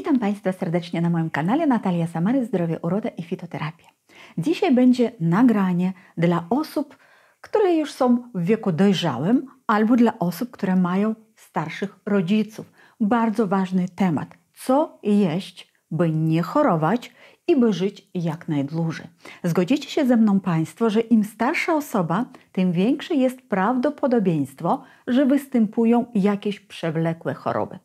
Witam Państwa serdecznie na moim kanale Natalia Samary, Zdrowie, Uroda i Fitoterapia. Dzisiaj będzie nagranie dla osób, które już są w wieku dojrzałym albo dla osób, które mają starszych rodziców. Bardzo ważny temat. Co jeść, by nie chorować i by żyć jak najdłużej. Zgodzicie się ze mną Państwo, że im starsza osoba, tym większe jest prawdopodobieństwo, że występują jakieś przewlekłe choroby.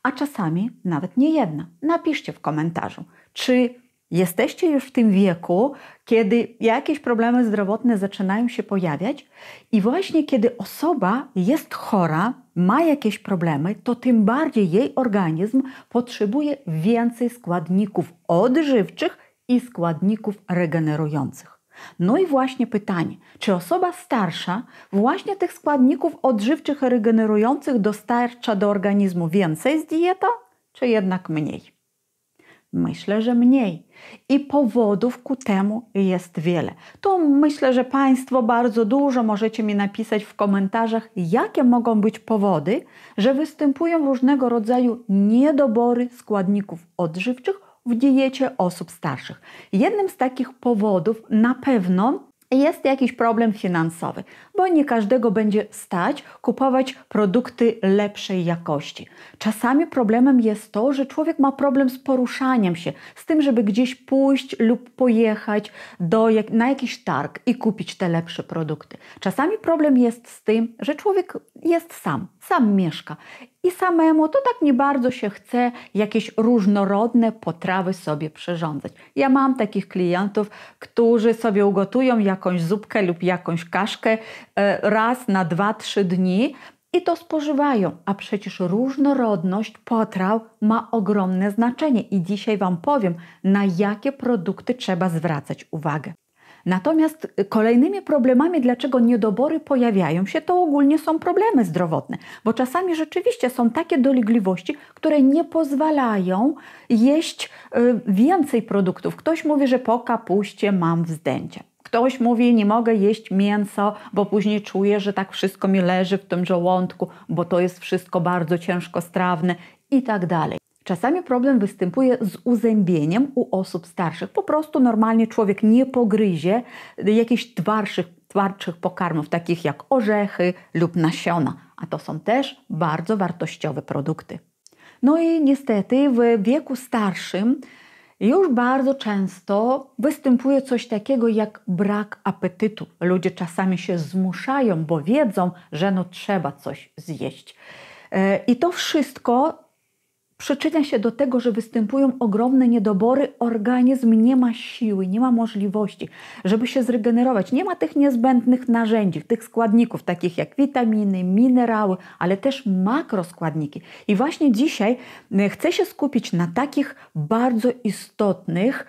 A czasami nawet nie jedna. Napiszcie w komentarzu, czy jesteście już w tym wieku, kiedy jakieś problemy zdrowotne zaczynają się pojawiać i właśnie kiedy osoba jest chora, ma jakieś problemy, to tym bardziej jej organizm potrzebuje więcej składników odżywczych i składników regenerujących. No i właśnie pytanie, czy osoba starsza właśnie tych składników odżywczych i regenerujących dostarcza do organizmu więcej z diety, czy jednak mniej? Myślę, że mniej. I powodów ku temu jest wiele. To myślę, że Państwo bardzo dużo możecie mi napisać w komentarzach, jakie mogą być powody, że występują różnego rodzaju niedobory składników odżywczych w diecie osób starszych. Jednym z takich powodów na pewno jest jakiś problem finansowy, bo nie każdego będzie stać kupować produkty lepszej jakości. Czasami problemem jest to, że człowiek ma problem z poruszaniem się, z tym, żeby gdzieś pójść lub pojechać na jakiś targ i kupić te lepsze produkty. Czasami problem jest z tym, że człowiek jest sam mieszka i samemu to tak nie bardzo się chce jakieś różnorodne potrawy sobie przyrządzać. Ja mam takich klientów, którzy sobie ugotują jakąś zupkę lub jakąś kaszkę raz na 2-3 dni i to spożywają, a przecież różnorodność potraw ma ogromne znaczenie i dzisiaj Wam powiem, na jakie produkty trzeba zwracać uwagę. Natomiast kolejnymi problemami, dlaczego niedobory pojawiają się, to ogólnie są problemy zdrowotne, bo czasami rzeczywiście są takie dolegliwości, które nie pozwalają jeść więcej produktów. Ktoś mówi, że po kapuście mam wzdęcie. Ktoś mówi, nie mogę jeść mięso, bo później czuję, że tak wszystko mi leży w tym żołądku, bo to jest wszystko bardzo ciężkostrawne i tak dalej. Czasami problem występuje z uzębieniem u osób starszych. Po prostu normalnie człowiek nie pogryzie jakichś twardszych pokarmów, takich jak orzechy lub nasiona. A to są też bardzo wartościowe produkty. No i niestety w wieku starszym już bardzo często występuje coś takiego jak brak apetytu. Ludzie czasami się zmuszają, bo wiedzą, że trzeba coś zjeść. I to wszystko przyczynia się do tego, że występują ogromne niedobory, organizm nie ma siły, nie ma możliwości, żeby się zregenerować. Nie ma tych niezbędnych narzędzi, tych składników, takich jak witaminy, minerały, ale też makroskładniki. I właśnie dzisiaj chcę się skupić na takich bardzo istotnych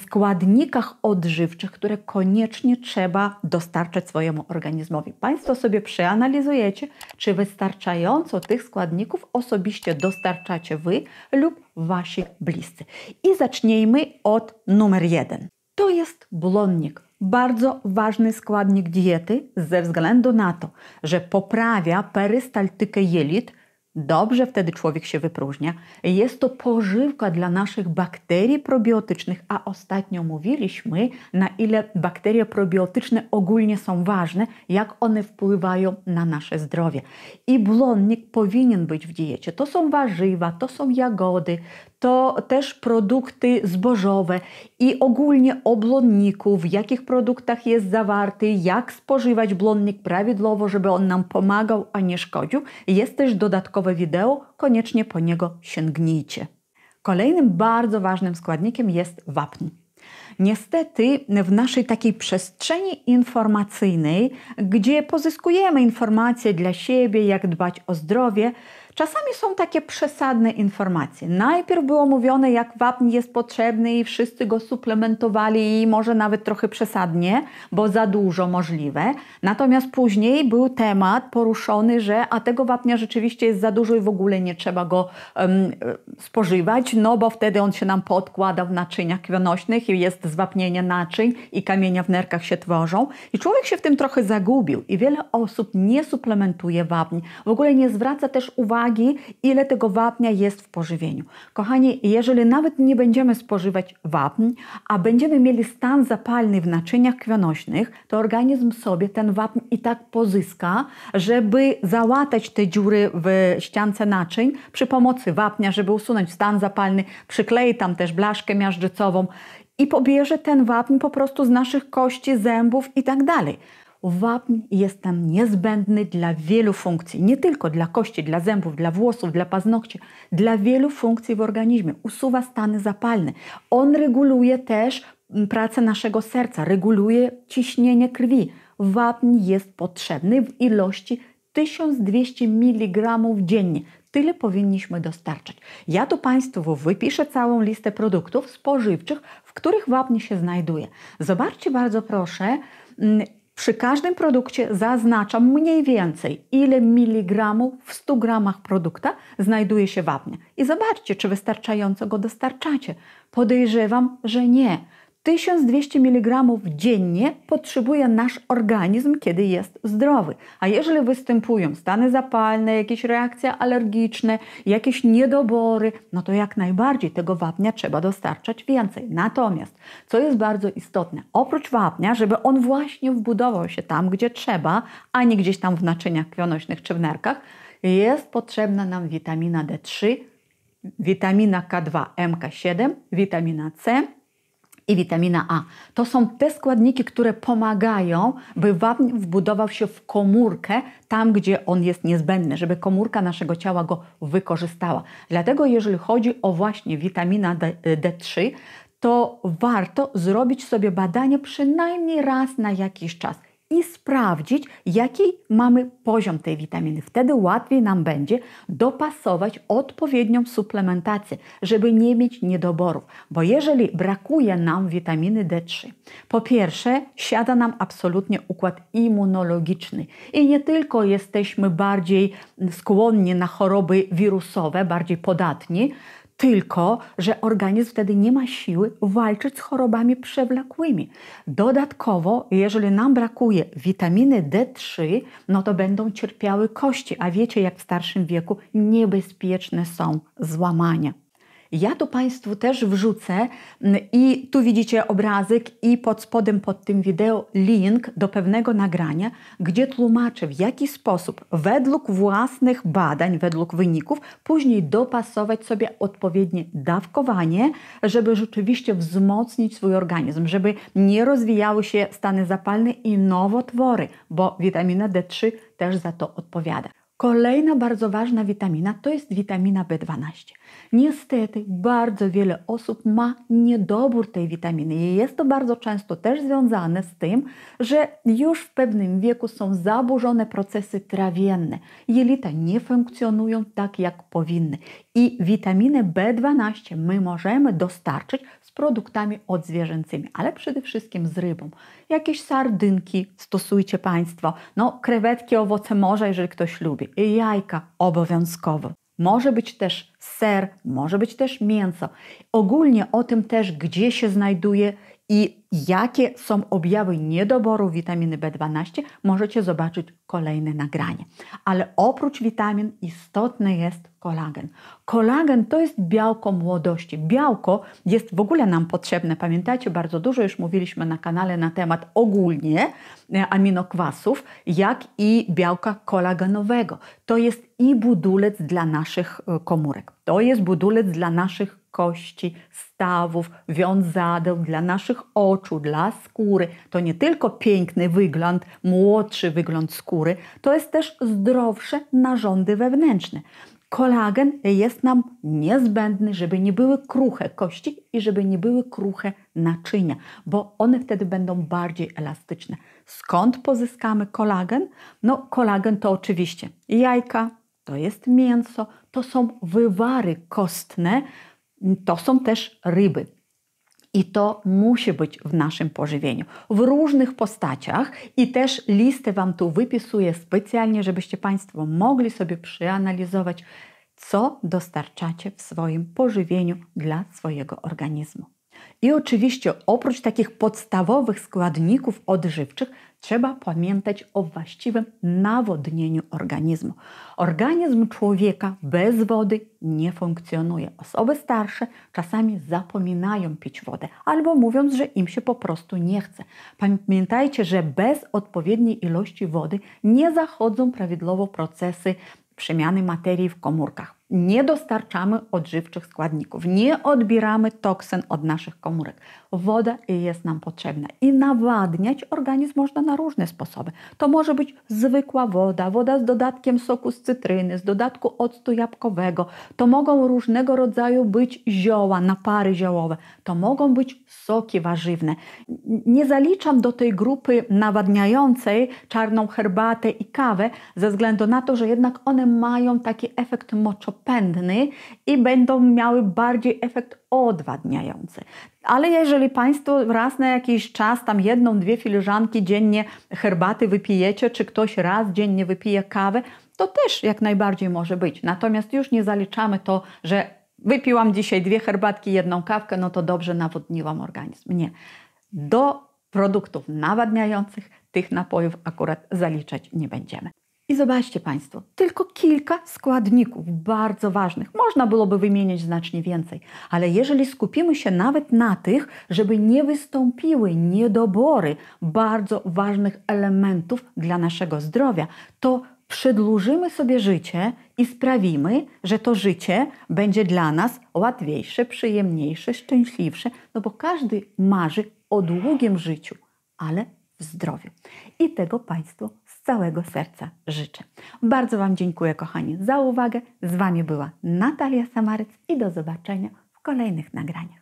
składnikach odżywczych, które koniecznie trzeba dostarczać swojemu organizmowi. Państwo sobie przeanalizujecie, czy wystarczająco tych składników osobiście dostarczacie Wy lub Wasi bliscy. I zacznijmy od numer 1. To jest błonnik. Bardzo ważny składnik diety ze względu na to, że poprawia perystaltykę jelit. Dobrze wtedy człowiek się wypróżnia. Jest to pożywka dla naszych bakterii probiotycznych, a ostatnio mówiliśmy, na ile bakterie probiotyczne ogólnie są ważne, jak one wpływają na nasze zdrowie. I błonnik powinien być w diecie. To są warzywa, to są jagody, to też produkty zbożowe i ogólnie o błonniku, w jakich produktach jest zawarty, jak spożywać błonnik prawidłowo, żeby on nam pomagał, a nie szkodził. Jest też dodatkowe wideo, koniecznie po niego sięgnijcie. Kolejnym bardzo ważnym składnikiem jest wapń. Niestety w naszej takiej przestrzeni informacyjnej, gdzie pozyskujemy informacje dla siebie, jak dbać o zdrowie, czasami są takie przesadne informacje. Najpierw było mówione, jak wapń jest potrzebny i wszyscy go suplementowali i może nawet trochę przesadnie, bo za dużo możliwe. Natomiast później był temat poruszony, że tego wapnia rzeczywiście jest za dużo i w ogóle nie trzeba go spożywać, no bo wtedy on się nam podkłada w naczyniach krwionośnych i jest zwapnienie naczyń i kamienia w nerkach się tworzą. I człowiek się w tym trochę zagubił i wiele osób nie suplementuje wapń. W ogóle nie zwraca też uwagi wagi, ile tego wapnia jest w pożywieniu. Kochani, jeżeli nawet nie będziemy spożywać wapń, a będziemy mieli stan zapalny w naczyniach krwionośnych, to organizm sobie ten wapń i tak pozyska, żeby załatać te dziury w ściance naczyń przy pomocy wapnia, żeby usunąć stan zapalny, przyklei tam też blaszkę miażdżycową i pobierze ten wapń po prostu z naszych kości, zębów i tak dalej. Wapń jest nam niezbędny dla wielu funkcji, nie tylko dla kości, dla zębów, dla włosów, dla paznokci, dla wielu funkcji w organizmie. Usuwa stany zapalne. On reguluje też pracę naszego serca, reguluje ciśnienie krwi. Wapń jest potrzebny w ilości 1200 mg dziennie. Tyle powinniśmy dostarczać. Ja tu Państwu wypiszę całą listę produktów spożywczych, w których wapń się znajduje. Zobaczcie bardzo proszę, przy każdym produkcie zaznaczam mniej więcej, ile miligramów w 100 gramach produkta znajduje się wapnia. I zobaczcie, czy wystarczająco go dostarczacie. Podejrzewam, że nie. 1200 mg dziennie potrzebuje nasz organizm, kiedy jest zdrowy. A jeżeli występują stany zapalne, jakieś reakcje alergiczne, jakieś niedobory, no to jak najbardziej tego wapnia trzeba dostarczać więcej. Natomiast, co jest bardzo istotne, oprócz wapnia, żeby on właśnie wbudował się tam, gdzie trzeba, a nie gdzieś tam w naczyniach krwionośnych czy w nerkach, jest potrzebna nam witamina D3, witamina K2, MK7, witamina C, i witamina A. To są te składniki, które pomagają, by wapń wbudował się w komórkę, tam gdzie on jest niezbędny, żeby komórka naszego ciała go wykorzystała. Dlatego jeżeli chodzi o właśnie witaminę D3, to warto zrobić sobie badanie przynajmniej raz na jakiś czas i sprawdzić, jaki mamy poziom tej witaminy. Wtedy łatwiej nam będzie dopasować odpowiednią suplementację, żeby nie mieć niedoborów. Bo jeżeli brakuje nam witaminy D3, po pierwsze siada nam absolutnie układ immunologiczny i nie tylko jesteśmy bardziej skłonni na choroby wirusowe, bardziej podatni, tylko że organizm wtedy nie ma siły walczyć z chorobami przewlekłymi. Dodatkowo, jeżeli nam brakuje witaminy D3, no to będą cierpiały kości, a wiecie, jak w starszym wieku niebezpieczne są złamania. Ja tu Państwu też wrzucę i tu widzicie obrazek i pod spodem pod tym wideo link do pewnego nagrania, gdzie tłumaczę, w jaki sposób według własnych badań, według wyników później dopasować sobie odpowiednie dawkowanie, żeby rzeczywiście wzmocnić swój organizm, żeby nie rozwijały się stany zapalne i nowotwory, bo witamina D3 też za to odpowiada. Kolejna bardzo ważna witamina to jest witamina B12. Niestety bardzo wiele osób ma niedobór tej witaminy i jest to bardzo często też związane z tym, że już w pewnym wieku są zaburzone procesy trawienne. Jelita nie funkcjonują tak, jak powinny. I witaminę B12 my możemy dostarczyć z produktami odzwierzęcymi, ale przede wszystkim z rybą. Jakieś sardynki stosujcie Państwo, no krewetki, owoce morza, jeżeli ktoś lubi. I jajka obowiązkowo. Może być też ser, może być też mięso. Ogólnie o tym też, gdzie się znajduje i jakie są objawy niedoboru witaminy B12, możecie zobaczyć kolejne nagranie. Ale oprócz witamin istotny jest kolagen. Kolagen to jest białko młodości. Białko jest w ogóle nam potrzebne. Pamiętacie, bardzo dużo już mówiliśmy na kanale na temat ogólnie aminokwasów, jak i białka kolagenowego. To jest i budulec dla naszych komórek. To jest budulec dla naszych kości, stawów, wiązadeł, dla naszych oczu, dla skóry. To nie tylko piękny wygląd, młodszy wygląd skóry, to jest też zdrowsze narządy wewnętrzne. Kolagen jest nam niezbędny, żeby nie były kruche kości i żeby nie były kruche naczynia, bo one wtedy będą bardziej elastyczne. Skąd pozyskamy kolagen? No kolagen to oczywiście jajka, to jest mięso, to są wywary kostne, to są też ryby. I to musi być w naszym pożywieniu. W różnych postaciach i też listę Wam tu wypisuję specjalnie, żebyście Państwo mogli sobie przeanalizować, co dostarczacie w swoim pożywieniu dla swojego organizmu. I oczywiście oprócz takich podstawowych składników odżywczych trzeba pamiętać o właściwym nawodnieniu organizmu. Organizm człowieka bez wody nie funkcjonuje. Osoby starsze czasami zapominają pić wodę albo mówiąc, że im się po prostu nie chce. Pamiętajcie, że bez odpowiedniej ilości wody nie zachodzą prawidłowo procesy przemiany materii w komórkach. Nie dostarczamy odżywczych składników, nie odbieramy toksyn od naszych komórek. Woda jest nam potrzebna i nawadniać organizm można na różne sposoby. To może być zwykła woda, woda z dodatkiem soku z cytryny, z dodatku octu jabłkowego. To mogą różnego rodzaju być zioła, napary ziołowe. To mogą być soki warzywne. Nie zaliczam do tej grupy nawadniającej czarną herbatę i kawę ze względu na to, że jednak one mają taki efekt moczopędny i będą miały bardziej efekt odwadniający. Ale jeżeli Państwo raz na jakiś czas, tam 1-2 filiżanki dziennie herbaty wypijecie, czy ktoś raz dziennie wypije kawę, to też jak najbardziej może być. Natomiast już nie zaliczamy to, że wypiłam dzisiaj 2 herbatki, 1 kawkę, no to dobrze nawadniłam organizm. Nie. Do produktów nawadniających tych napojów akurat zaliczać nie będziemy. I zobaczcie Państwo, tylko kilka składników bardzo ważnych. Można byłoby wymienić znacznie więcej, ale jeżeli skupimy się nawet na tych, żeby nie wystąpiły niedobory bardzo ważnych elementów dla naszego zdrowia, to przedłużymy sobie życie i sprawimy, że to życie będzie dla nas łatwiejsze, przyjemniejsze, szczęśliwsze, no bo każdy marzy o długim życiu, ale w zdrowiu. I tego Państwu z całego serca życzę. Bardzo Wam dziękuję, kochani, za uwagę. Z Wami była Natalia Samaryc i do zobaczenia w kolejnych nagraniach.